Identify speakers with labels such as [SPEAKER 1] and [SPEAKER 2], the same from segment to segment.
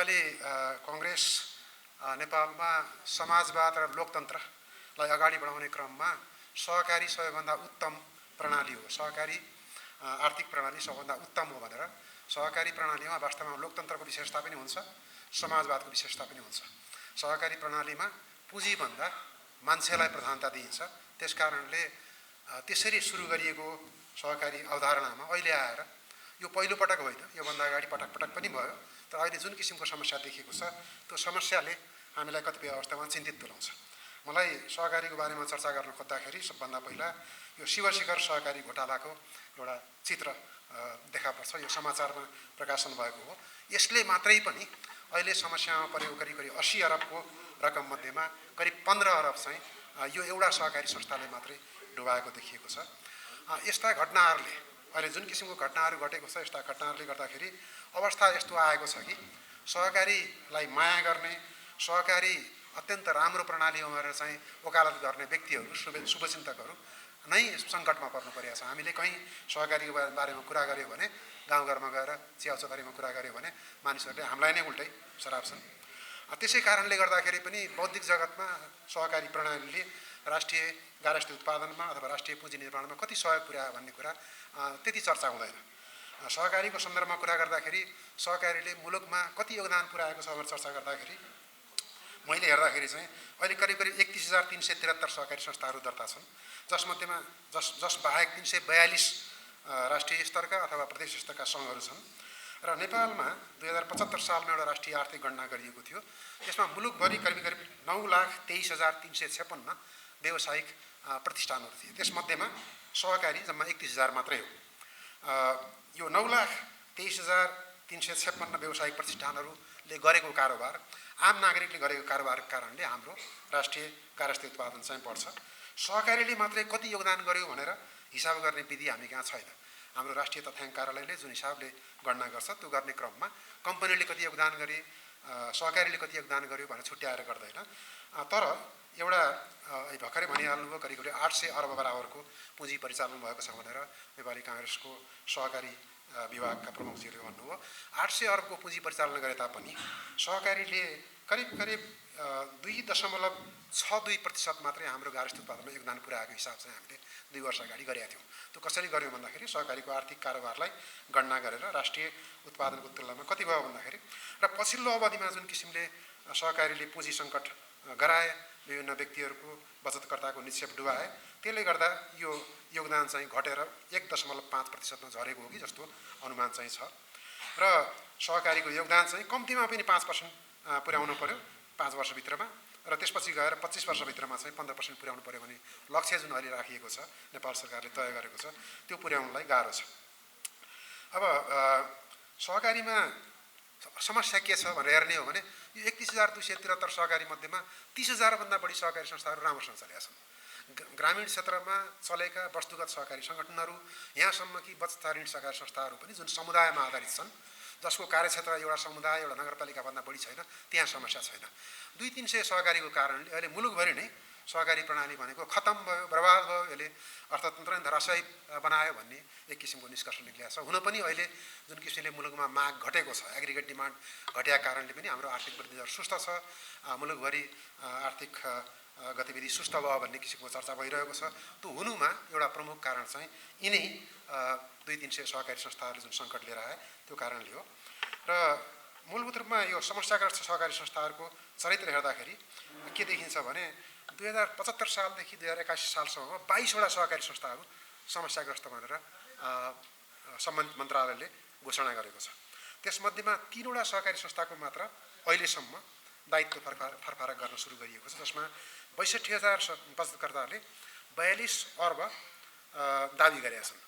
[SPEAKER 1] नेपाली कांग्रेस नेपालमा समाजवाद र लोकतन्त्रलाई अगाडि बढाउने क्रममा सहकारी सबैभन्दा उत्तम प्रणाली हो, सहकारी आर्थिक प्रणाली सबभन्दा उत्तम हो भनेर सहकारी प्रणालीमा वास्तवमा लोकतन्त्रको विशेषता पनि हुन्छ, समाजवादको विशेषता पनि हुन्छ। सहकारी प्रणालीमा पुँजीभन्दा मान्छेलाई प्रधानता दिइन्छ। त्यसकारणले त्यसरी सुरु गरिएको सहकारी अवधारणामा अहिले आएर यो पहिलो पटक होइन, योभन्दा अगाडि पटक पटक पनि भयो, तर अहिले जुन किसिमको समस्या देखिएको छ त्यो समस्याले हामीलाई कतिपय अवस्थामा चिन्तित तुल्याउँछ। मलाई सहकारीको बारेमा चर्चा गर्न खोज्दाखेरि सबभन्दा पहिला यो शिवशिखर सहकारी घोटालाको एउटा चित्र देखा पर्छ। यो समाचारमा प्रकाशन भएको हो। यसले मात्रै पनि अहिले समस्यामा परेको करिब करिब 80 अरबको रकम मध्येमा करिब 15 अरब चाहिँ यो एउटा सहकारी संस्थाले मात्रै डुबाएको देखिएको छ। यस्ता घटनाहरूले अहिले जुन किसिमको घटनाहरू घटेको छ, यस्ता घटनाहरूले गर्दाखेरि अवस्था यस्तो आएको छ कि सहकारीलाई माया गर्ने, सहकारी अत्यन्त राम्रो प्रणाली हो भनेर चाहिँ वकालत गर्ने व्यक्तिहरू, शुभचिन्तकहरू नै सङ्कटमा पर्नु परेको छ। हामीले कहीँ सहकारीको बारेमा कुरा गऱ्यो भने, गाउँघरमा गएर चिया चौतारीमा कुरा गऱ्यो भने मानिसहरूले हामीलाई नै उल्टै सराप्छन्। त्यसै कारणले गर्दाखेरि पनि बौद्धिक जगतमा सहकारी प्रणालीले राष्ट्रिय गारस्थी उत्पादनमा अथवा राष्ट्रिय पुँजी निर्माणमा कति सहयोग पुर्यायो भन्ने कुरा त्यति चर्चा हुँदैन। सहकारीको सन्दर्भमा कुरा गर्दाखेरि सहकारीले मुलुकमा कति योगदान पुर्याएको छ भनेर चर्चा गर्दाखेरि मैले हेर्दाखेरि चाहिँ अहिले करिब करिब 31,373 सहकारी संस्थाहरू दर्ता छन्, जसमध्येमा जस बाहेक 342 राष्ट्रिय स्तरका अथवा प्रदेश स्तरका सङ्घहरू छन्। र नेपालमा 2075 सालमा एउटा राष्ट्रिय आर्थिक गणना गरिएको थियो। त्यसमा मुलुकभरि करिब करिब 9,23,356 व्यावसायिक प्रतिष्ठानहरू थिए। त्यसमध्येमा सहकारी जम्मा 31,000 मात्रै हो। यो 9,23,356 व्यावसायिक प्रतिष्ठानहरूले गरेको कारोबार, आम नागरिकले गरेको कारोबारको कारणले हाम्रो राष्ट्रिय गारस्थी उत्पादन चाहिँ बढ्छ। सहकारीले मात्रै कति योगदान गर्यो भनेर हिसाब गर्ने विधि हामी कहाँ छैन। हाम्रो राष्ट्रिय तथ्याङ्क कार्यालयले जुन हिसाबले गणना गर्छ त्यो गर्ने क्रममा कम्पनीले कति योगदान गरे, सहकारीले कति योगदान गर्यो भनेर छुट्याएर गर्दैन। तर एउटा भर्खरै भनिहाल्नुभयो करिब करिब 800 अर्ब बराबरको पुँजी परिचालन भएको छ भनेर नेपाली काङ्ग्रेसको सहकारी विभागका प्रमुखजीहरूले भन्नुभयो। 800 अर्बको पुँजी परिचालन गरे तापनि सहकारीले करिब करिब 2.62% मात्रै हाम्रो गारस्थी उत्पादनमा योगदान पुर्याएको हिसाब चाहिँ हामीले 2 वर्ष अगाडि गरेका थियौँ। त्यो कसरी गर्यौँ भन्दाखेरि सहकारीको आर्थिक कारोबारलाई गणना गरेर राष्ट्रिय उत्पादनको तुलनामा कति भयो भन्दाखेरि र पछिल्लो अवधिमा जुन किसिमले सहकारीले पुँजी सङ्कट गराए, विभिन्न व्यक्तिहरूको बचतकर्ताको निक्षेप डुबाए, त्यसले गर्दा यो योगदान चाहिँ घटेर 1.5%मा झरेको हो कि जस्तो अनुमान चाहिँ छ। र सहकारीको योगदान चाहिँ कम्तीमा पनि 5% पुर्याउनु पर्यो 5 वर्षभित्रमा, र त्यसपछि गएर 25 वर्षभित्रमा चाहिँ 15% पुर्याउनु पर्यो भने लक्ष्य जुन अहिले राखिएको छ, नेपाल सरकारले तय गरेको छ, त्यो पुर्याउनलाई गाह्रो छ। अब सहकारीमा समस्या के छ भनेर हेर्ने हो भने यो 31,273 सहकारी मध्येमा 30,000 भन्दा बढी सहकारी संस्थाहरू राम्रोसँग चलेका छन्। ग्रामीण क्षेत्रमा चलेका वस्तुगत सहकारी सङ्गठनहरू, यहाँसम्म कि बचत ऋण सहकारी संस्थाहरू पनि जुन समुदायमा आधारित छन्, जसको कार्यक्षेत्र एउटा समुदाय एउटा नगरपालिकाभन्दा बढी छैन, त्यहाँ समस्या छैन। 200-300 सहकारीको कारणले अहिले मुलुकभरि नै सहकारी प्रणाली भनेको खतम भयो, बर्बाद भयो, यसले अर्थतन्त्र नै धराशायी बनायो भन्ने एक किसिमको निष्कर्ष निक्लिएको छ। हुन पनि अहिले जुन किसिमले मुलुकमा माग घटेको छ, एग्रिगेट डिमान्ड घटेका कारणले पनि हाम्रो आर्थिक वृद्धि दर सुस्त छ, मुलुकभरि आर्थिक गतिविधि सुस्त भयो भन्ने किसिमको चर्चा भइरहेको छ। त्यो हुनुमा एउटा प्रमुख कारण चाहिँ यिनै 200-300 सहकारी संस्थाहरूले जुन सङ्कट लिएर आए त्यो कारणले हो। र मूलभूत रूपमा यो समस्याग्रस्त सहकारी संस्थाहरूको चरित्र हेर्दाखेरि के देखिन्छ भने 2075 सालदेखि 2081 सालसम्ममा 22वटा सहकारी संस्थाहरू समस्याग्रस्त भनेर सम्बन्धित मन्त्रालयले घोषणा गरेको छ। त्यसमध्येमा 3वटा सहकारी संस्थाको मात्र अहिलेसम्म दायित्व फरफारक गर्न सुरु गरिएको छ, जसमा 62,000 बचतकर्ताहरूले 42 अर्ब दाबी गरेका छन्।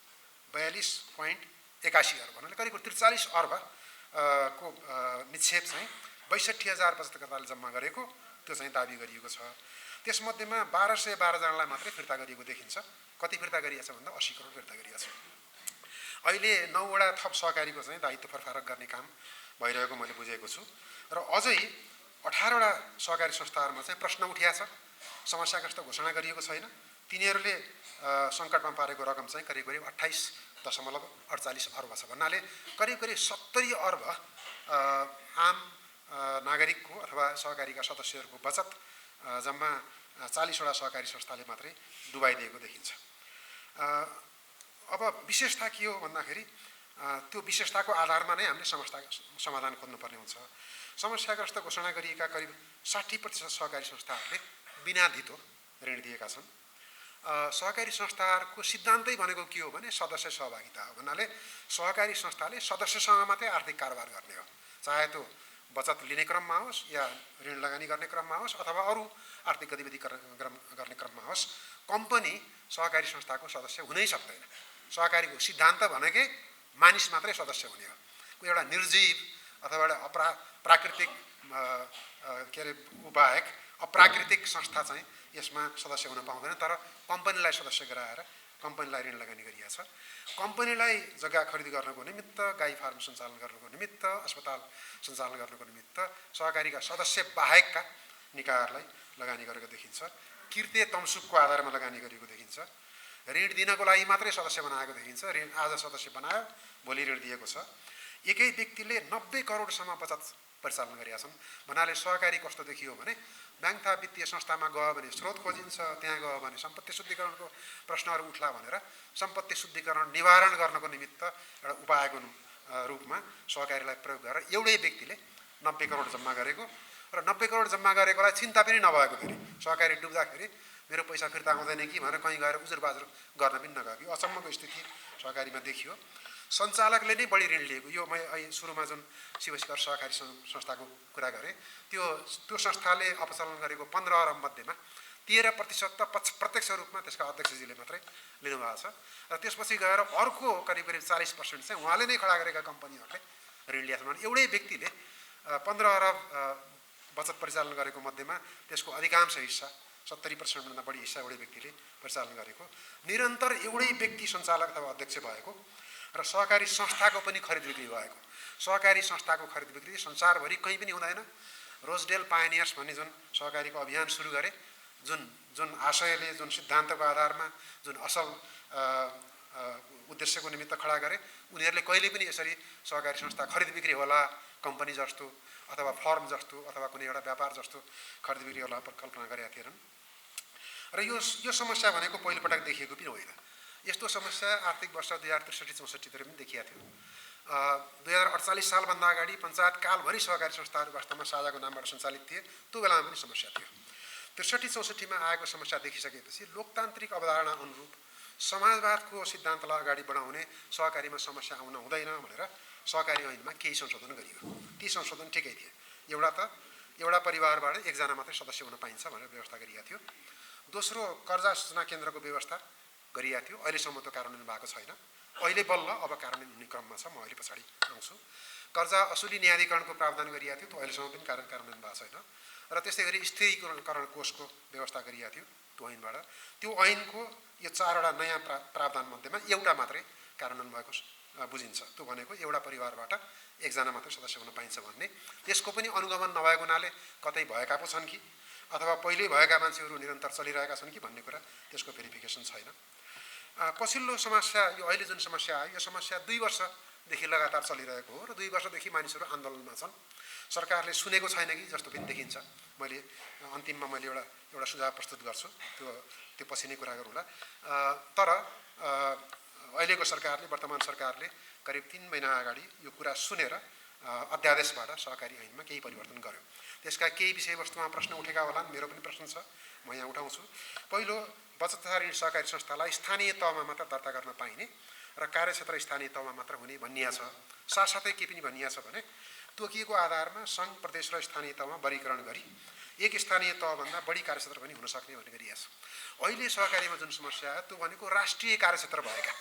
[SPEAKER 1] 42.81 अर्ब भन्नाले करिब 43 अर्ब को निक्षेप चाहिँ 62,000 बचतकर्ताले जम्मा गरेको त्यो चाहिँ दाबी गरिएको छ। त्यसमध्येमा 1,212 जनालाई मात्रै फिर्ता गरिएको देखिन्छ। कति फिर्ता गरिएको छ भन्दा 80 करोड फिर्ता गरिएको छ। अहिले 9वटा थप सहकारीको चाहिँ दायित्व फरफारक गर्ने काम भइरहेको मैले बुझेको छु। र अझै 18वटा सहकारी संस्थाहरूमा चाहिँ प्रश्न उठिएको छ, समस्याग्रस्त घोषणा गरिएको छैन। तिनीहरूले सङ्कटमा पारेको रकम चाहिँ करिब करिब 28.48 अर्ब छ। भन्नाले करिब करिब 70 अर्ब आम नागरिकको अथवा सहकारीका सदस्यहरूको बचत जम्मा 40वटा सहकारी संस्थाले मात्रै डुबाइदिएको देखिन्छ। अब विशेषता के हो भन्दाखेरि त्यो विशेषताको आधारमा नै हामीले समस्या समाधान खोज्नुपर्ने हुन्छ। समस्याग्रस्त घोषणा गरिएका करिब 60% सहकारी संस्थाहरूले बिना धितो ऋण दिएका छन्। सहकारी संस्थाहरूको सिद्धान्तै भनेको के हो भने सदस्य सहभागिता हो। भन्नाले सहकारी संस्थाले सदस्यसँग मात्रै आर्थिक कारोबार गर्ने हो, चाहे त्यो बचत लिने क्रममा होस् या ऋण लगानी गर्ने क्रममा होस् अथवा अरू आर्थिक गतिविधि गर्ने क्रममा होस्। कम्पनी सहकारी संस्थाको सदस्य हुनै सक्दैन। सहकारीको सिद्धान्त भनेकै मानिस मात्रै सदस्य हुने हो। कोही एउटा निर्जीव अथवा एउटा प्राकृतिक के अरे बाहेक अप्राकृतिक संस्था चाहिँ यसमा सदस्य हुन पाउँदैन। तर कम्पनीलाई सदस्य गराएर कम्पनीलाई ऋण लगानी गरिएको छ। कम्पनीलाई जग्गा खरिद गर्नको निमित्त, गाई फार्म सञ्चालन गर्नको निमित्त, अस्पताल सञ्चालन गर्नको निमित्त सहकारीका सदस्य बाहेकका निकायहरूलाई लगानी गरेको देखिन्छ। किर्ते तमसुकको आधारमा लगानी गरेको देखिन्छ। ऋण दिनको लागि मात्रै सदस्य बनाएको देखिन्छ। ऋण आज सदस्य बनायो, भोलि ऋण दिएको छ। एकै व्यक्तिले 90 करोडसम्म बचत परिचालन गरेका छन्। भन्नाले सहकारी कस्तो देखियो भने ब्याङ्क तथा वित्तीय संस्थामा गयो भने स्रोत खोजिन्छ, त्यहाँ गयो भने सम्पत्ति शुद्धिकरणको प्रश्नहरू उठ्ला भनेर सम्पत्ति शुद्धिकरण निवारण गर्नको निमित्त एउटा उपायको रूपमा सहकारीलाई प्रयोग गरेर एउटै व्यक्तिले 90 करोड जम्मा गरेको र 90 करोड जम्मा गरेकोलाई चिन्ता पनि नभएको फेरि सहकारी डुब्दाखेरि मेरो पैसा फिर्ता आउँदैन कि भनेर कहीँ गएर उजुरबाजुर गर्न पनि नगएको, यो अचम्मको स्थिति सहकारीमा देखियो। सञ्चालकले नै बढी ऋण लिएको, यो मैले सुरुमा जुन शिवस्कर सहकारी संस्थाको कुरा गरेँ, त्यो संस्थाले अपचलन गरेको 15 अरब मध्येमा 13% त प्रत्यक्ष रूपमा त्यसका अध्यक्षजीले मात्रै लिनुभएको छ। र त्यसपछि गएर अर्को करिब 40% चाहिँ उहाँले नै खडा गरेका कम्पनीहरूले ऋण लिएका छन्। एउटै व्यक्तिले 15 अरब बचत परिचालन गरेको मध्येमा त्यसको अधिकांश हिस्सा 70% भन्दा बढी हिस्सा एउटै व्यक्तिले परिचालन गरेको। निरन्तर एउटै व्यक्ति सञ्चालक अथवा अध्यक्ष भएको र सहकारी संस्थाको पनि खरिद बिक्री भएको। सहकारी संस्थाको खरिद बिक्री संसारभरि कहीँ पनि हुँदैन। रोजडेल पायोनियर्स भन्ने जुन सहकारीको अभियान सुरु गरे, जुन आशयले, जुन सिद्धान्तको आधारमा, जुन असल उद्देश्यको निमित्त खडा गरे, उनीहरूले कहिले पनि यसरी सहकारी संस्था खरिद बिक्री होला कम्पनी जस्तो अथवा फर्म जस्तो अथवा कुनै एउटा व्यापार जस्तो खरिद बिक्री होला कल्पना गरेका थिएनन्। र यो समस्या भनेको पहिलोपटक देखिएको पनि होइन। यस्तो समस्या आर्थिक वर्ष 2063-64 तिर पनि देखिएको थियो। 2048 सालभन्दा अगाडि पञ्चायत कालभरि सहकारी संस्थाहरू वास्तवमा साझाको नामबाट सञ्चालित थिए। त्यो बेलामा पनि समस्या थियो। 63-64 मा आएको समस्या देखिसकेपछि लोकतान्त्रिक अवधारणा अनुरूप समाजवादको सिद्धान्तलाई अगाडि बढाउने सहकारीमा समस्या आउन हुँदैन भनेर सहकारी ऐनमा केही संशोधन गरियो। ती संशोधन ठिकै थिए। एउटा परिवारबाट एकजना मात्रै सदस्य हुन पाइन्छ भनेर व्यवस्था गरिएको थियो। दोस्रो, कर्जा सूचना केन्द्रको व्यवस्था गरिएको थियो। अहिलेसम्म त्यो कार्यान्वयन भएको छैन। अहिले बल्ल अब कार्यान्वयन हुने क्रममा छ। म अहिले पछाडि आउँछु। कर्जा असुली न्यायाधिकरणको प्रावधान गरिएको थियो, त्यो अहिलेसम्म पनि कार्यान्वयन भएको छैन। र त्यस्तै गरी स्थिरीकरण कोषको व्यवस्था गरिएको थियो त्यो ऐनबाट। त्यो ऐनको यो 4वटा नयाँ प्रावधान मध्येमा एउटा मात्रै कार्यान्वयन भएको बुझिन्छ। त्यो भनेको एउटा परिवारबाट एकजना मात्रै सदस्य हुन पाइन्छ भन्ने। त्यसको पनि अनुगमन नभएको हुनाले कतै भएका पो छन् कि अथवा पहिल्यै भएका मान्छेहरू निरन्तर चलिरहेका छन् कि भन्ने कुरा त्यसको भेरिफिकेसन छैन। पछिल्लो समस्या, यो अहिले जुन समस्या आयो, यो समस्या 2 वर्षदेखि लगातार चलिरहेको हो र 2 वर्षदेखि मानिसहरू आन्दोलनमा छन्। सरकारले सुनेको छैन कि जस्तो पनि देखिन्छ। मैले अन्तिममा एउटा सुझाव प्रस्तुत गर्छु, त्यो पछि नै कुरा गरौँला। तर अहिलेको सरकारले, वर्तमान सरकारले करिब 3 महिना अगाडि यो कुरा सुनेर अध्यादेशबाट सहकारी ऐनमा केही परिवर्तन गर्यो। त्यसका केही विषयवस्तुमा प्रश्न उठेका होलान्, मेरो पनि प्रश्न छ, म यहाँ उठाउँछु। पहिलो, बचत तथा ऋण सहकारी संस्थालाई स्थानीय तहमा मात्र दर्ता गर्न पाइने र कार्यक्षेत्र स्थानीय तहमा मात्र हुने भनिएको छ। साथसाथै के पनि भनिएको छ भने तोकिएको आधारमा सङ्घ, प्रदेश र स्थानीय तहमा वर्गीकरण गरी एक स्थानीय तहभन्दा बढी कार्यक्षेत्र पनि हुन सक्ने भन्ने गरिएको छ। अहिले सहकारीमा जुन समस्या आयो त्यो भनेको राष्ट्रिय कार्यक्षेत्र भएका,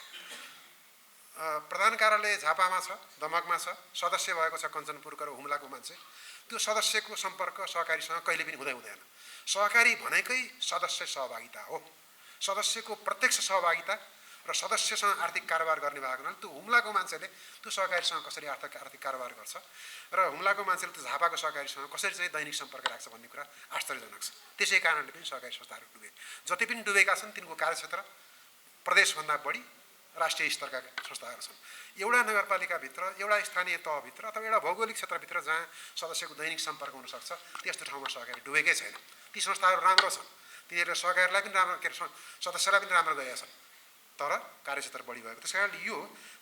[SPEAKER 1] प्रधान कार्यालय झापामा छ, दमकमा छ, सदस्य भएको छ कञ्चनपुरको र हुम्लाको मान्छे, त्यो सदस्यको सम्पर्क सहकारीसँग कहिले पनि हुँदैन। सहकारी भनेकै सदस्य सहभागिता हो। सदस्यको प्रत्यक्ष सहभागिता र सदस्यसँग आर्थिक कारोबार गर्ने भएको हुनाले त्यो हुम्लाको मान्छेले त्यो सहकारीसँग कसरी आर्थिक कारोबार गर्छ र हुम्लाको मान्छेले त्यो झापाको सहकारीसँग कसरी चाहिँ दैनिक सम्पर्क राख्छ भन्ने कुरा आश्चर्यजनक छ। त्यसै कारणले पनि सहकारी संस्थाहरू डुबे। जति पनि डुबेका छन् तिनको कार्यक्षेत्र प्रदेशभन्दा बढी राष्ट्रिय स्तरका संस्थाहरू छन्। एउटा नगरपालिकाभित्र, एउटा स्थानीय तहभित्र अथवा एउटा भौगोलिक क्षेत्रभित्र जहाँ सदस्यको दैनिक सम्पर्क हुनसक्छ त्यस्तो ठाउँमा सहकारी डुबेकै छैन। ती संस्थाहरू राम्रो छन्, तिनीहरूले सहकारीलाई पनि राम्रो सदस्यलाई पनि राम्रो गरेका छन्, तर कार्यक्षेत्र बढी भएको। त्यस कारण यो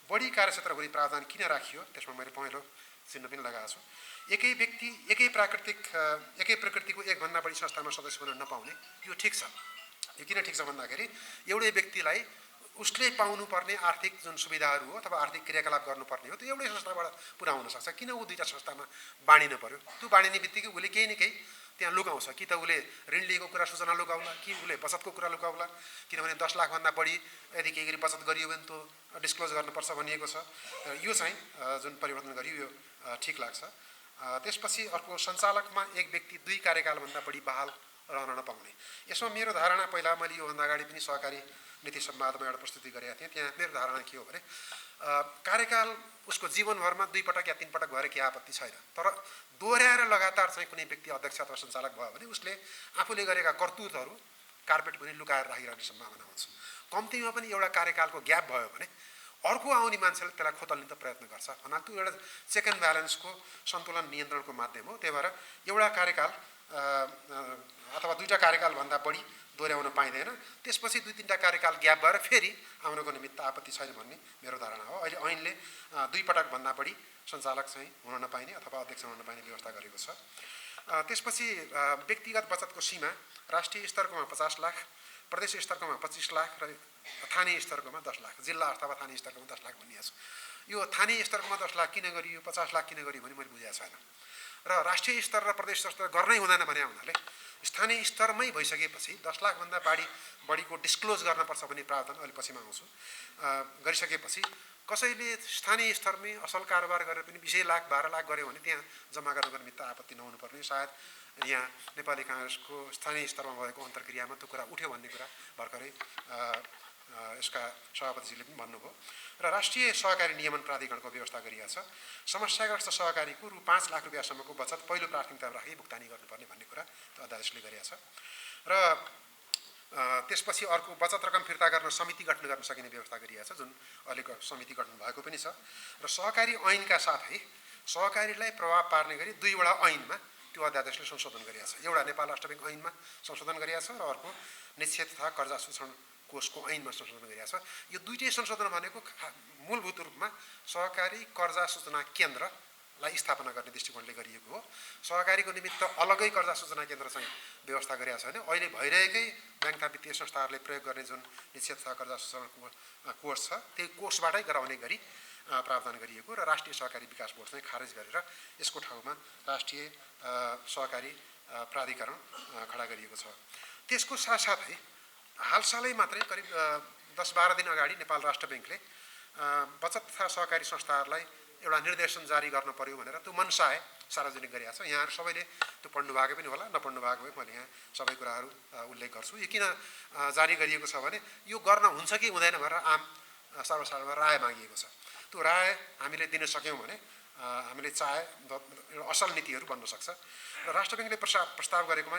[SPEAKER 1] बढी कार्यक्षेत्र हुने प्रावधान किन राखियो त्यसमा मैले पहेँलो चिन्ह पनि लगाएको छु। एकै व्यक्ति एकै प्रकृतिको एकभन्दा बढी संस्थामा सदस्य हुन नपाउने यो ठिक छ। यो किन ठिक छ भन्दाखेरि एउटै व्यक्तिलाई उसले पाउनुपर्ने आर्थिक जुन सुविधाहरू हो अथवा आर्थिक क्रियाकलाप गर्नुपर्ने हो त्यो एउटै संस्थाबाट पुरा हुन सक्छ। किन ऊ दुईटा संस्थामा बाँडिनु पर्यो? त्यो बाँडिने बित्तिकै उसले केही न केही त्यहाँ लुकाउँछ। कि त उसले ऋण लिएको कुरा सूचना लुकाउला, कि उसले बचतको कुरा लुकाउला। किनभने 10 लाखभन्दा बढी यदि केही गरी बचत गरियो भने त्यो डिस्क्लोज गर्नुपर्छ भनिएको छ। यो चाहिँ जुन परिवर्तन गरियो यो ठिक लाग्छ। त्यसपछि अर्को सञ्चालकमा एक व्यक्ति 2 कार्यकालभन्दा बढी बहाल रहन नपाउने। यसमा मेरो धारणा पहिला मैले योभन्दा अगाडि पनि सहकारी नीति संवादमा एउटा प्रस्तुति गरेका थिएँ। त्यहाँ मेरो धारणा के हो भने कार्यकाल उसको जीवनभरमा 2 पटक या 3 पटक भएर केही आपत्ति छैन, तर दोहोऱ्याएर लगातार चाहिँ कुनै व्यक्ति अध्यक्ष अथवा सञ्चालक भयो भने उसले आफूले गरेका कर्तुतहरू कार्पेट पनि लुकाएर राखिरहने सम्भावना हुन्छ। कम्तीमा पनि एउटा कार्यकालको ग्याप भयो भने अर्को आउने मान्छेले त्यसलाई खोतल्ने त प्रयत्न गर्छ। भन्नाले त्यो एउटा चेक एन्ड ब्यालेन्सको सन्तुलन नियन्त्रणको माध्यम हो। त्यही भएर एउटा कार्यकाल अथवा 2टा कार्यकालभन्दा बढी दोहोऱ्याउन पाइँदैन। त्यसपछि 2-3टा कार्यकाल ग्याप भएर फेरि आउनको निमित्त आपत्ति छैन भन्ने मेरो धारणा हो। अहिले ऐनले 2 पटकभन्दा बढी सञ्चालक चाहिँ हुन नपाइने अथवा अध्यक्ष हुन नपाइने व्यवस्था गरेको छ। त्यसपछि व्यक्तिगत बचतको सीमा राष्ट्रिय स्तरकोमा 50 लाख, प्रदेश स्तरकोमा 25 लाख र स्थानीय स्तरकोमा 10 लाख, जिल्ला अथवा स्थानीय स्तरकोमा 10 लाख भनिएको छ। यो स्थानीय स्तरकोमा 10 लाख किन गरियो, 50 लाख किन गरियो भने मैले बुझेको छैन। र राष्ट्रिय स्तर र प्रदेश स्तर गर्नै हुँदैन भने हुनाले स्थानीय स्तरमै भइसकेपछि 10 लाखभन्दा बढीको डिस्क्लोज गर्नुपर्छ भन्ने प्रावधान अहिले पछिमा आउँछु गरिसकेपछि कसैले स्थानीय स्तरमै असल कारोबार गरेर पनि 20 लाख 12 लाख गर्यो भने त्यहाँ जम्मा गर्नको निमित्त आपत्ति नहुनुपर्ने। सायद यहाँ नेपाली काङ्ग्रेसको स्थानीय स्तरमा भएको अन्तर्क्रियामा त्यो कुरा उठ्यो भन्ने कुरा भर्खरै यसका सभापतिजीले पनि भन्नुभयो। र राष्ट्रिय सहकारी नियमन प्राधिकरणको व्यवस्था गरिएको छ। समस्याग्रस्त सहकारीको रु 5 लाख रुपियाँसम्मको बचत पहिलो प्राथमिकतामा राखी भुक्तानी गर्नुपर्ने भन्ने कुरा त्यो अध्यादेशले गरिएको छ। र त्यसपछि अर्को बचत रकम फिर्ता गर्न समिति गठन गर्न सकिने व्यवस्था गरिएको छ, जुन अहिलेको समिति गठन भएको पनि छ। र सहकारी ऐनका साथै सहकारीलाई प्रभाव पार्ने गरी 2वटा ऐनमा त्यो अध्यादेशले संशोधन गरिएको छ। एउटा नेपाल राष्ट्र ब्याङ्क ऐनमा संशोधन गरिएको छ र अर्को निक्षेप तथा कर्जा शोषण कोषको ऐनमा संशोधन गरिएको छ। यो दुईटै संशोधन भनेको मूलभूत रूपमा सहकारी कर्जा सूचना केन्द्रलाई स्थापना गर्ने दृष्टिकोणले गरिएको हो। सहकारीको निमित्त अलगै कर्जा सूचना केन्द्र चाहिँ व्यवस्था गरिएको छैन। अहिले भइरहेकै ब्याङ्क तथा वित्तीय संस्थाहरूले प्रयोग गर्ने जुन निक्षेप तथा कर्जा शोषण कोष छ त्यही कोषबाटै गराउने गरी प्रावधान गरिएको र राष्ट्रिय सहकारी विकास बोर्ड चाहिँ खारेज गरेर यसको ठाउँमा राष्ट्रिय सहकारी प्राधिकरण खडा गरिएको छ। त्यसको साथसाथै हालसालै मात्रै करिब 10-12 दिन अगाडि नेपाल राष्ट्र ब्याङ्कले बचत तथा सहकारी संस्थाहरूलाई एउटा निर्देशन जारी गर्न पर्यो भनेर त्यो मनसाय सार्वजनिक गरिएको छ। यहाँहरू सबैले त्यो पढ्नु भएको पनि होला, नपढ्नु भएको भए मैले यहाँ सबै कुराहरू उल्लेख गर्छु। यो किन जारी गरिएको छ भने यो गर्न हुन्छ कि हुँदैन भनेर आम सर्वसाधारणमा राय मागिएको छ। त्यो राय हामीले दिन सक्यौँ भने हामीले चाहे एउटा असल नीतिहरू बन्न सक्छ। र राष्ट्र ब्याङ्कले प्रस्ताव गरेकोमा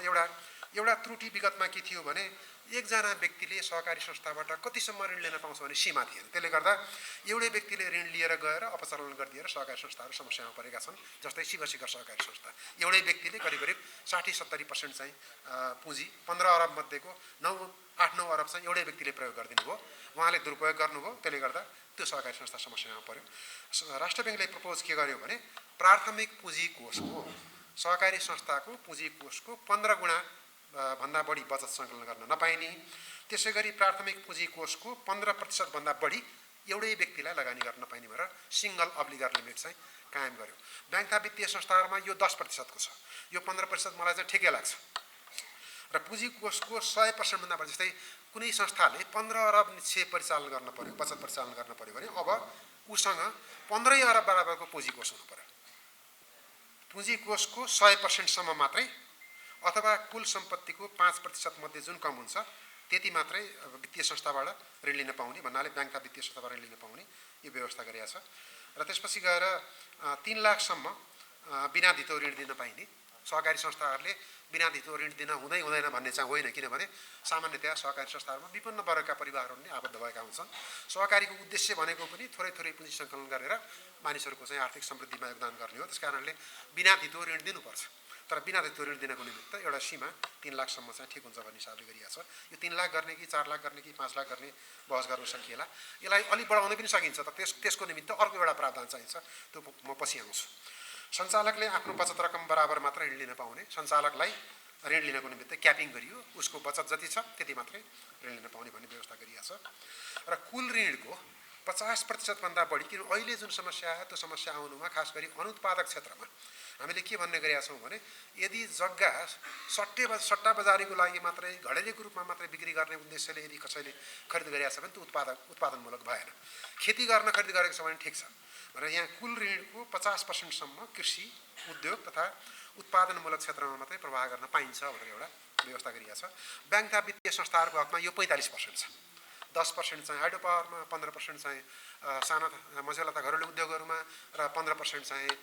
[SPEAKER 1] एउटा त्रुटि विगतमा के थियो भने एकजना व्यक्तिले सहकारी संस्थाबाट कतिसम्म ऋण लिन पाउँछ भने सीमा थिएन। त्यसले गर्दा एउटै व्यक्तिले ऋण लिएर गएर अपचलन गरिदिएर सहकारी संस्थाहरू समस्यामा परेका छन्। जस्तै शिखर सहकारी संस्था एउटै व्यक्तिले करिब 60-70% चाहिँ पुँजी 15 अरब मध्येको 8-9 अरब चाहिँ एउटै व्यक्तिले प्रयोग गरिदिनु भयो, उहाँले दुरुपयोग गर्नुभयो। त्यसले गर्दा त्यो सहकारी संस्था समस्यामा पर्यो। राष्ट्र ब्याङ्कले प्रपोज के गर्यो भने प्राथमिक पुँजी कोषको सहकारी संस्थाको पुँजी कोषको 15 गुणा भन्दा बढी बचत सङ्कलन गर्न नपाइने, त्यसै गरी प्राथमिक पुँजी कोषको 15% भन्दा बढी एउटै व्यक्तिलाई लगानी गर्न नपाइने भनेर सिङ्गल अब्लिगर लिमिट चाहिँ कायम गर्यो। ब्याङ्क तथा वित्तीय संस्थाहरूमा यो 10% को छ। यो 15% मलाई चाहिँ ठिकै लाग्छ। र पुँजी कोषको 100% भन्दा बढी, जस्तै कुनै संस्थाले 15 अरब निक्षेप परिचालन गर्न पर्यो, बचत परिचालन गर्न पर्यो भने अब उसँग 15 अरब बराबरको पुँजी कोष हुनु पर्यो। पुँजी कोषको 100% सम्म मात्रै अथवा कुल सम्पत्तिको 5% मध्ये जुन कम हुन्छ त्यति मात्रै वित्तीय संस्थाबाट ऋण लिन पाउने भन्नाले ब्याङ्क तथा वित्तीय संस्थाबाट ऋण लिन पाउने यो व्यवस्था गरिएको छ। र त्यसपछि गएर 3 लाखसम्म बिना धितो ऋण दिन पाइने सहकारी संस्थाहरूले बिना धितो ऋण दिन हुँदैन भन्ने चाहिँ होइन, किनभने सामान्यतया सहकारी संस्थाहरूमा विभिन्न वर्गका परिवारहरू नै आबद्ध भएका हुन्छन्। सहकारीको उद्देश्य भनेको पनि थोरै थोरै पुँजी सङ्कलन गरेर मानिसहरूको चाहिँ आर्थिक समृद्धिमा योगदान गर्ने हो। त्यसकारणले बिना धितो ऋण दिनुपर्छ, तर बिना धितो ऋण दिनको निमित्त एउटा सीमा 3 लाखसम्म चाहिँ ठिक हुन्छ भन्ने हिसाबले गरिएको छ। यो 3 लाख गर्ने कि 4 लाख गर्ने कि 5 लाख गर्ने बहस गर्न सकिएला। यसलाई अलिक बढाउन पनि सकिन्छ, तर त्यसको निमित्त अर्को एउटा प्रावधान चाहिन्छ, त्यो म पछि आउँछु। सञ्चालकले आफ्नो बचत रकम बराबर मात्र ऋण लिन पाउने, सञ्चालकलाई ऋण लिनको निमित्त क्यापिङ गरियो, उसको बचत जति छ त्यति मात्रै ऋण लिन पाउने भन्ने व्यवस्था गरिएको छ। र कुल ऋणको 50% भन्दा बढी, किन अहिले जुन समस्या आयो त्यो समस्या आउनुमा खास गरी अनुत्पादक क्षेत्रमा हामीले के भन्ने गरेका छौँ भने यदि जग्गा सट्टा बजारीको लागि मात्रै घडेरीको रूपमा मात्रै बिक्री गर्ने उद्देश्यले यदि कसैले खरिद गरेका छ भने त्यो उत्पादनमूलक भएन। खेती गर्न खरिद गरेको छ भने ठिक छ। र यहाँ कुल ऋणको 50%सम्म कृषि उद्योग तथा उत्पादनमूलक क्षेत्रमा मात्रै प्रवाह गर्न पाइन्छ भनेर एउटा व्यवस्था गरिएको छ। ब्याङ्क तथा वित्तीय संस्थाहरूको हकमा यो 45% छ। 10% चाहिँ हाइड्रो पावरमा, 15% चाहिँ साना मझौला तथा घरेलु उद्योगहरूमा र 15% चाहिँ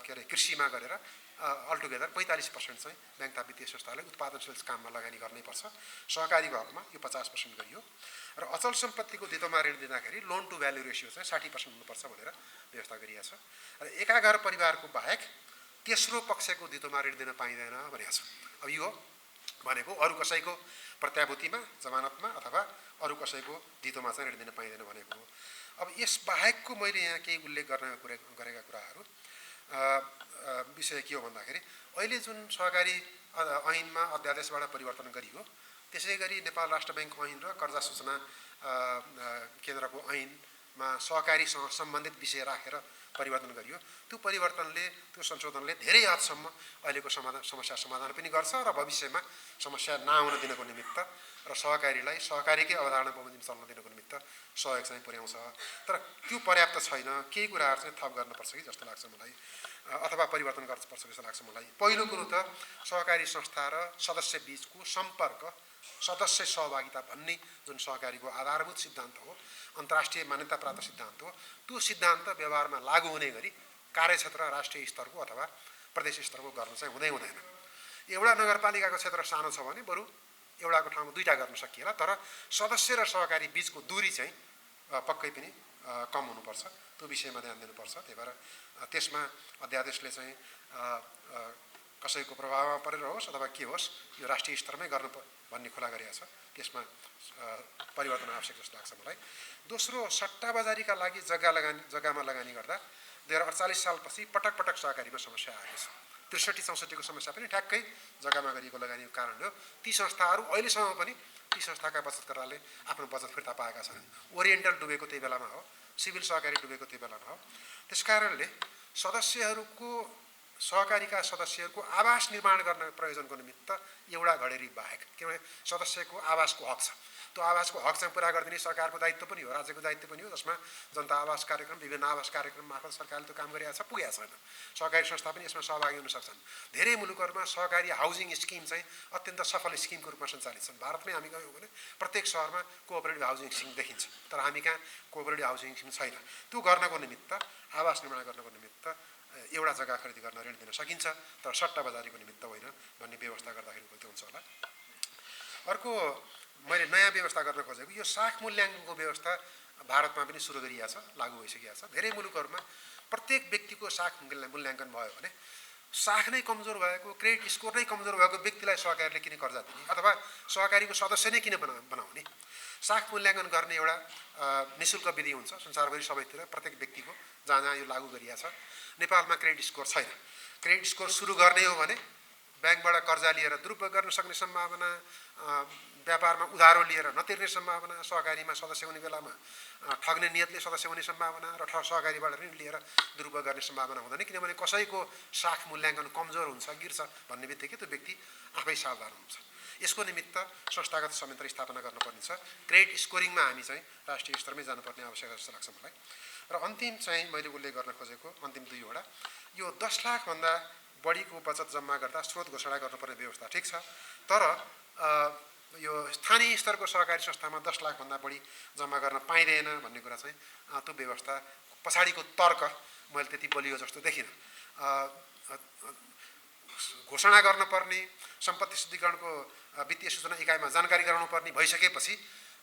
[SPEAKER 1] के अरे कृषिमा गरेर अलटुगेदर 45% चाहिँ ब्याङ्क तथा वित्तीय संस्थाले उत्पादनशील काममा लगानी गर्नैपर्छ। सहकारीको हकमा यो 50% गरियो। र अचल सम्पत्तिको धितोमा ऋण दिँदाखेरि लोन टु भ्यालु रेसियो चाहिँ 60% हुनुपर्छ भनेर व्यवस्था गरिएको छ। र एका घर परिवारको बाहेक तेस्रो पक्षको धितोमा ऋण दिन पाइँदैन भनेको छ। अब यो भनेको अरू कसैको प्रत्याभूतिमा, जमानतमा अथवा अरू कसैको धितोमा चाहिँ ऋण दिन पाइँदैन भनेको हो। अब यस बाहेकको मैले यहाँ केही उल्लेख गरेका कुराहरू विषय के हो भन्दाखेरि अहिले जुन सहकारी ऐनमा अध्यादेशबाट परिवर्तन गरियो, त्यसै गरी नेपाल राष्ट्र ब्याङ्क ऐन र कर्जा सूचना केन्द्रको ऐनमा सहकारीसँग सम्बन्धित विषय राखेर परिवर्तन गरियो। त्यो परिवर्तनले, त्यो संशोधनले धेरै हदसम्म अहिलेको समस्या समाधान पनि गर्छ र भविष्यमा समस्या नआउन दिनको निमित्त र सहकारीलाई सहकारीकै अवधारणा बमोजिम चल्न दिनको निमित्त सहयोग चाहिँ पुर्याउँछ। तर त्यो पर्याप्त छैन, केही कुराहरू चाहिँ थप गर्नुपर्छ कि जस्तो लाग्छ मलाई, अथवा परिवर्तन गर्नुपर्छ जस्तो लाग्छ मलाई। पहिलो कुरो त सहकारी संस्था र सदस्य बीचको सम्पर्क, सदस्य सहभागिता भन्ने जुन सहकारीको आधारभूत सिद्धान्त हो, अन्तर्राष्ट्रिय मान्यता प्राप्त सिद्धान्त हो, त्यो सिद्धान्त व्यवहारमा लागू हुने गरी कार्यक्षेत्र राष्ट्रिय स्तरको अथवा प्रदेश स्तरको गर्न चाहिँ हुँदैन। एउटा नगरपालिकाको क्षेत्र सानो छ भने बरु एउटाको ठाउँमा दुईटा गर्न सकिएला, तर सदस्य र सहकारी बीचको दूरी चाहिँ पक्कै पनि कम हुनुपर्छ। त्यो विषयमा ध्यान दिनुपर्छ। त्यही भएर त्यसमा अध्यादेशले चाहिँ कसैको प्रभावमा परेर होस् अथवा के होस् यो राष्ट्रिय स्तरमै गर्नु भन्ने खुला गरिएको छ। त्यसमा परिवर्तन आवश्यक जस्तो लाग्छ मलाई। दोस्रो, सट्टा बजारीका लागि जग्गामा लगानी गर्दा 2048 सालपछि पटक पटक सहकारीमा समस्या आएको छ। 63-64को समस्या पनि ठ्याक्कै जग्गामा गरिएको लगानीको कारण हो। ती संस्थाहरू अहिलेसम्म पनि ती संस्थाका बचतकर्ताले आफ्नो बचत फिर्ता पाएका छैनन्। ओरिएन्टल डुबेको त्यही बेलामा हो, सिभिल सहकारी डुबेको त्यही बेलामा हो। त्यसकारणले सहकारीका सदस्यहरूको आवास निर्माण गर्न प्रयोजनको निमित्त एउटा घडेरी बाहेक, किनभने सदस्यको आवासको हक छ, त्यो आवासको हक चाहिँ पुरा गरिदिने सरकारको दायित्व पनि हो, राज्यको दायित्व पनि हो, जसमा जनता आवास कार्यक्रम, विभिन्न आवास कार्यक्रम मार्फत सरकारले त्यो काम गरिरहेको छ, पुगेको छैन। सहकारी संस्था पनि यसमा सहभागी हुन सक्छन्। धेरै मुलुकहरूमा सहकारी हाउसिङ स्किम चाहिँ अत्यन्त सफल स्किमको रूपमा सञ्चालित छन्। भारतमै हामी गयौँ भने प्रत्येक सहरमा कोअपरेटिभ हाउसिङ स्किम देखिन्छ, तर हामी कहाँ कोअपरेटिभ हाउसिङ स्किम छैन। त्यो गर्नको निमित्त, आवास निर्माण गर्नको निमित्त एउटा जग्गा खरिद गर्न ऋण दिन सकिन्छ, तर सट्टा बजारीको निमित्त होइन भन्ने व्यवस्था गर्दाखेरि त्यो हुन्छ होला। अर्को मैले नयाँ व्यवस्था गर्न खोजेको यो साख मूल्याङ्कनको व्यवस्था भारतमा पनि सुरु गरिएको छ, लागू भइसकेको छ। धेरै मुलुकहरूमा प्रत्येक व्यक्तिको साख मूल्याङ्कन भयो भने साख नै कमजोर भएको, क्रेडिट स्कोर नै कमजोर भएको व्यक्तिलाई सहकारीले किन कर्जा दिने अथवा सहकारीको सदस्य नै किन बनाउने? साख मूल्याङ्कन गर्ने एउटा निःशुल्क विधि हुन्छ संसारभरि सबैतिर, प्रत्येक व्यक्तिको जहाँ जहाँ यो लागू गरिएको छ। नेपालमा क्रेडिट स्कोर छैन। क्रेडिट स्कोर सुरु गर्ने हो भने ब्याङ्कबाट कर्जा लिएर दुरुपयोग गर्न सक्ने सम्भावना, व्यापारमा उधारो लिएर नतिर्ने सम्भावना, सहकारीमा सदस्य हुने बेलामा ठग्ने नियतले सदस्य हुने सम्भावना र सहकारीबाट ऋण लिएर दुरुपयोग गर्ने सम्भावना हुँदैन। किनभने कसैको साख मूल्याङ्कन कमजोर हुन्छ, गिर्छ भन्ने बित्तिकै त्यो व्यक्ति आफै सावधान हुन्छ। यसको निमित्त संस्थागत संयन्त्र स्थापना गर्नुपर्ने छ। क्रेडिट स्कोरिङमा हामी चाहिँ राष्ट्रिय स्तरमै जानुपर्ने आवश्यकता जस्तो लाग्छ मलाई। र अन्तिम चाहिँ मैले उल्लेख गर्न खोजेको अन्तिम दुईवटा, यो 10 लाखभन्दा बढीको बचत जम्मा गर्दा स्रोत घोषणा गर्नुपर्ने व्यवस्था ठिक छ, तर यो स्थानीय स्तरको सहकारी संस्थामा 10 लाखभन्दा बढी जम्मा गर्न पाइँदैन भन्ने कुरा चाहिँ त्यो व्यवस्था पछाडिको तर्क मैले त्यति बलियो जस्तो देखिनँ। घोषणा गर्नुपर्ने, सम्पत्ति शुद्धिकरणको वित्तीय सूचना इकाइमा जानकारी गराउनुपर्ने भइसकेपछि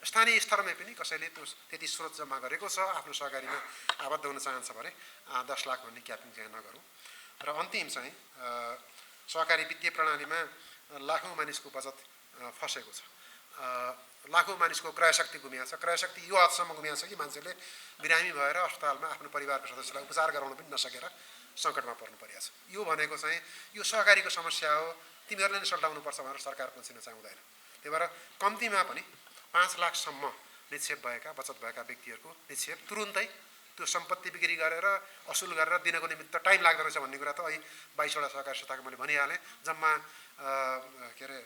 [SPEAKER 1] स्थानीय स्तरमै पनि कसैले त्यो त्यति स्रोत जम्मा गरेको छ, आफ्नो सहकारीमा आबद्ध हुन चाहन्छ भने 10 लाख भन्ने क्यापिङ चाहिँ नगरौँ। र अन्तिम चाहिँ सहकारी वित्तीय प्रणालीमा लाखौँ मानिसको बचत फसेको छ, लाखौँ मानिसको क्रयशक्ति गुमिया छ। क्रयशक्ति यो हदसम्म गुमिया छ कि मान्छेले बिरामी भएर अस्पतालमा आफ्नो परिवारको सदस्यलाई उपचार गराउन पनि नसकेर सङ्कटमा पर्नु परिएको छ। यो भनेको चाहिँ यो सहकारीको समस्या हो, तिमीहरूले नै सल्टाउनुपर्छ भनेर सरकार पन्छिन चाहिँ हुँदैन। त्यही भएर कम्तीमा पनि 5 लाखसम्म निक्षेप भएका, बचत भएका व्यक्तिहरूको निक्षेप तुरुन्तै त्यो सम्पत्ति बिक्री गरेर असुल गरेर दिनको निमित्त टाइम लाग्दो रहेछ भन्ने कुरा त अहिले 22वटा सहकारी संस्थाको मैले भनिहालेँ। जम्मा के अरे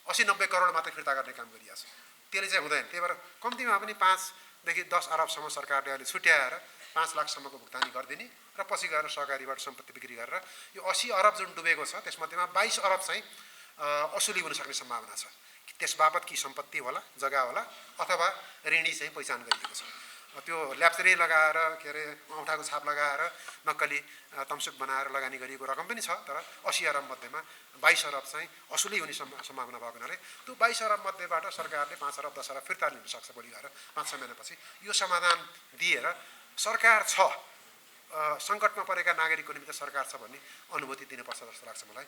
[SPEAKER 1] 80-90 करोड मात्रै फिर्ता गर्ने काम गरिएको छ। त्यसले चाहिँ हुँदैन। त्यही भएर कम्तीमा पनि 5 देखि 10 अरबसम्म सरकारले अहिले छुट्याएर 5 लाखसम्मको भुक्तानी गरिदिने र पछि गएर सहकारीबाट सम्पत्ति बिक्री गरेर यो 80 अरब जुन डुबेको छ त्यसमध्येमा 22 अरब चाहिँ असुली हुन सक्ने सम्भावना छ। त्यसबापत कि सम्पत्ति होला, जग्गा होला अथवा ऋणी चाहिँ पहिचान गरिएको छ। त्यो ल्याप्चेरी लगाएर के अरे औँठाको छाप लगाएर नक्कली तमसुक बनाएर लगानी गरिएको रकम पनि छ, तर 80 अरब मध्येमा 22 अरब चाहिँ असुली हुने सम्भावना भएको हुनाले त्यो 22 अरब मध्येबाट सरकारले 5 अरब 10 अरब फिर्ता लिन सक्छ भोलि गएर 5-6 महिनापछि। यो समाधान दिएर सरकार छ, सङ्कटमा परेका नागरिकको निमित्त सरकार छ भन्ने अनुभूति दिनुपर्छ जस्तो लाग्छ मलाई।